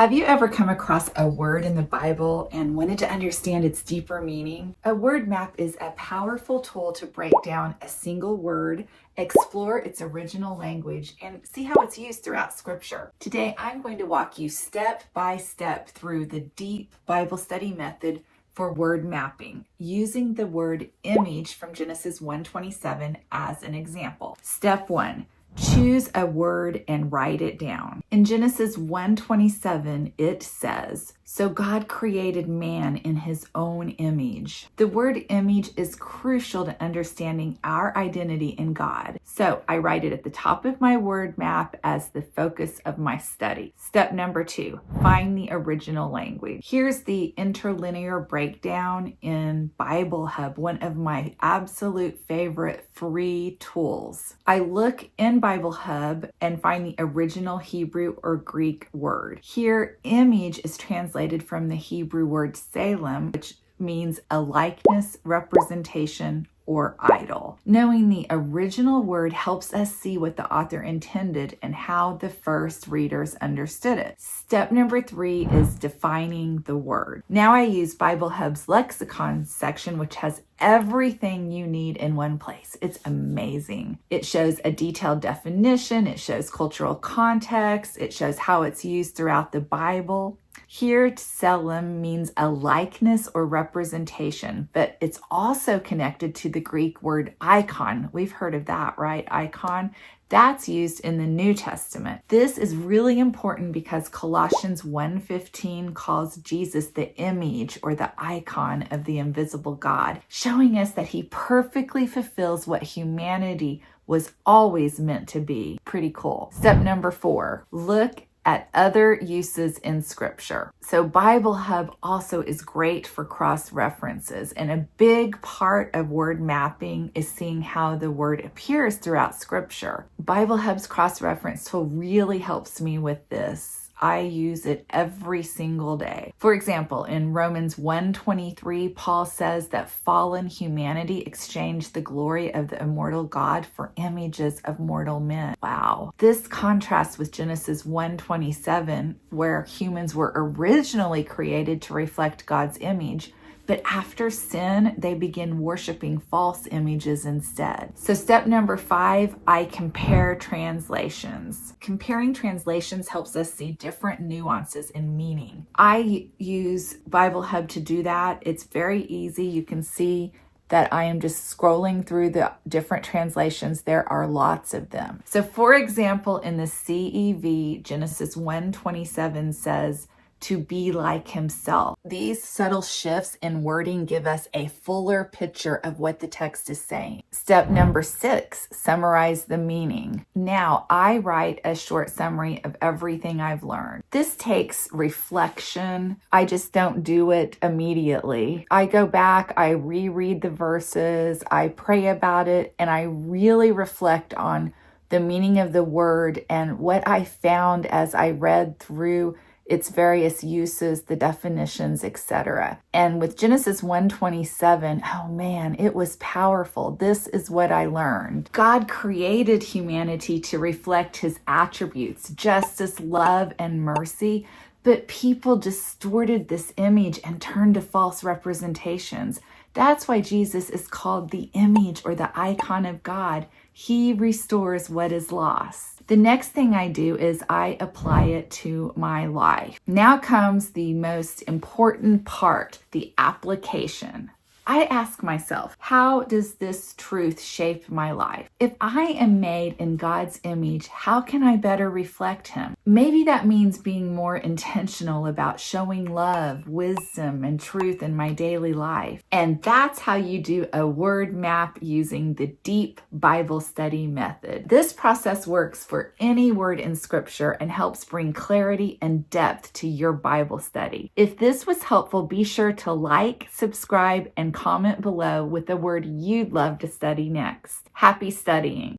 Have you ever come across a word in the Bible and wanted to understand its deeper meaning? A word map is a powerful tool to break down a single word, explore its original language, and see how it's used throughout Scripture. Today, I'm going to walk you step by step through the deep Bible study method for word mapping, using the word image from Genesis 1:27 as an example. Step 1. Choose a word and write it down. In Genesis 1:27, it says, "So God created man in his own image." The word image is crucial to understanding our identity in God. So I write it at the top of my word map as the focus of my study. Step number 2, find the original language. Here's the interlinear breakdown in BibleHub, one of my absolute favorite free tools. I look in BibleHub and find the original Hebrew or Greek word. Here, image is translated from the Hebrew word Salem, which means a likeness, representation, or idol. Knowing the original word helps us see what the author intended and how the first readers understood it. Step number 3 is defining the word. Now I use BibleHub's lexicon section, which has everything you need in one place. It's amazing. It shows a detailed definition, it shows cultural context, it shows how it's used throughout the Bible. Here, tselem means a likeness or representation, but it's also connected to the Greek word icon. We've heard of that, right? Icon. That's used in the New Testament. This is really important because Colossians 1:15 calls Jesus the image or the icon of the invisible God, showing us that he perfectly fulfills what humanity was always meant to be. Pretty cool. Step number 4, look at other uses in Scripture. So BibleHub also is great for cross-references, and a big part of word mapping is seeing how the word appears throughout Scripture. BibleHub's cross-reference tool really helps me with this. I use it every single day. For example, in Romans 1:23, Paul says that fallen humanity exchanged the glory of the immortal God for images of mortal men. Wow. This contrasts with Genesis 1:27, where humans were originally created to reflect God's image, but after sin, they begin worshiping false images instead. So step number 5, I compare translations. Comparing translations helps us see different nuances in meaning. I use BibleHub to do that. It's very easy. You can see that I am just scrolling through the different translations. There are lots of them. So for example, in the CEV, Genesis 1:27 says, "to be like himself." These subtle shifts in wording give us a fuller picture of what the text is saying. Step number 6, summarize the meaning. Now, I write a short summary of everything I've learned. This takes reflection. I just don't do it immediately. I go back, I reread the verses, I pray about it, and I really reflect on the meaning of the word and what I found as I read through its various uses, the definitions, etc. And with Genesis 1:27, oh man, it was powerful. This is what I learned. God created humanity to reflect his attributes, justice, love, and mercy, but people distorted this image and turned to false representations. That's why Jesus is called the image or the icon of God. He restores what is lost. The next thing I do is I apply it to my life. Now comes the most important part, the application. I ask myself, how does this truth shape my life? If I am made in God's image, how can I better reflect him? Maybe that means being more intentional about showing love, wisdom, and truth in my daily life. And that's how you do a word map using the deep Bible study method. This process works for any word in Scripture and helps bring clarity and depth to your Bible study. If this was helpful, be sure to like, subscribe, and comment below with the word you'd love to study next. Happy studying.